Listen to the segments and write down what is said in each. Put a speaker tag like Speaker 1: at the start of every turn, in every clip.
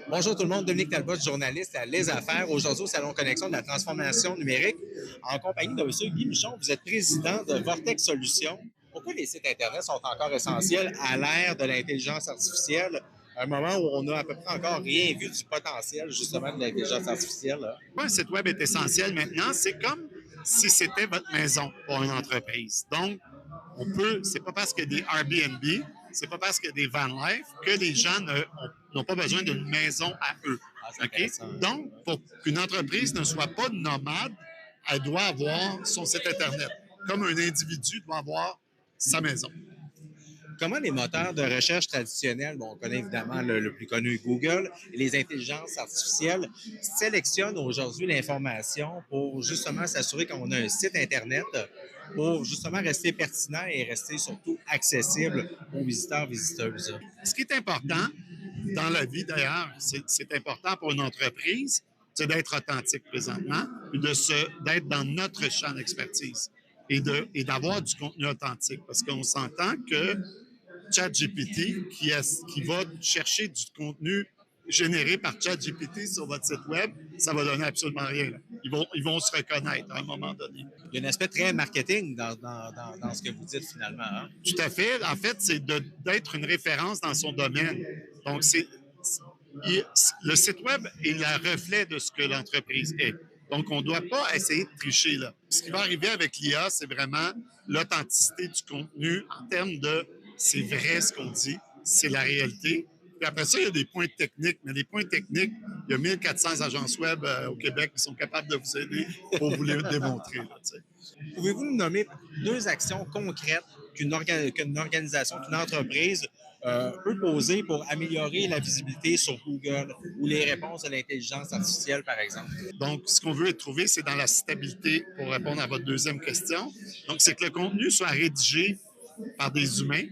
Speaker 1: Bonjour tout le monde, Dominique Talbot, journaliste à Les Affaires. Aujourd'hui, au Salon Connexion de la transformation numérique, en compagnie de M. Guy Michon. Vous êtes président de Vortex Solutions. Pourquoi les sites Internet sont encore essentiels à l'ère de l'intelligence artificielle, à un moment où on n'a à peu près encore rien vu du potentiel, justement, de l'intelligence artificielle? Là?
Speaker 2: Pourquoi un site web est essentiel maintenant? C'est comme si c'était votre maison pour une entreprise. Donc, c'est pas parce qu'il y a des Airbnb, c'est pas parce qu'il y a des van life que les gens n'ont pas besoin d'une maison à eux. OK? Donc, pour qu'une entreprise ne soit pas nomade, elle doit avoir son site Internet. Comme un individu doit avoir sa maison.
Speaker 1: Comment les moteurs de recherche traditionnels, bon, on connaît évidemment le plus connu Google, et les intelligences artificielles sélectionnent aujourd'hui l'information pour justement s'assurer qu'on a un site Internet pour justement rester pertinent et rester surtout accessible aux visiteurs, visiteuses.
Speaker 2: Ce qui est important dans la vie, d'ailleurs, c'est important pour une entreprise, c'est d'être authentique présentement, d'être dans notre champ d'expertise et d'avoir du contenu authentique. Parce qu'on s'entend que ChatGPT, qui va chercher du contenu généré par ChatGPT sur votre site web, ça va donner absolument rien. Ils vont se reconnaître à un moment donné.
Speaker 1: Il y a un aspect très marketing dans ce que vous dites finalement. Hein?
Speaker 2: Tout à fait. En fait, c'est d'être une référence dans son domaine. Donc, le site web est le reflet de ce que l'entreprise est. Donc, on ne doit pas essayer de tricher là. Ce qui va arriver avec l'IA, c'est vraiment l'authenticité du contenu en termes de c'est vrai ce qu'on dit, c'est la réalité. Puis après ça, il y a des points techniques. Mais les points techniques, il y a 1400 agences web au Québec qui sont capables de vous aider pour vous les démontrer. Là,
Speaker 1: pouvez-vous nous nommer 2 actions concrètes qu'une organisation, qu'une entreprise peut poser pour améliorer la visibilité sur Google ou les réponses à l'intelligence artificielle, par exemple?
Speaker 2: Donc, ce qu'on veut trouver, c'est dans la stabilité, pour répondre à votre deuxième question. Donc, c'est que le contenu soit rédigé par des humains,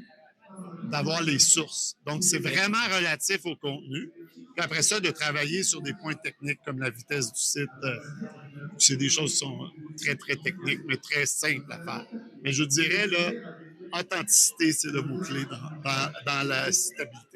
Speaker 2: d'avoir les sources. Donc, c'est vraiment relatif au contenu. Puis après ça, de travailler sur des points techniques comme la vitesse du site. C'est des choses qui sont très, très techniques, mais très simples à faire. Mais je dirais, là, authenticité, c'est le mot-clé dans la stabilité.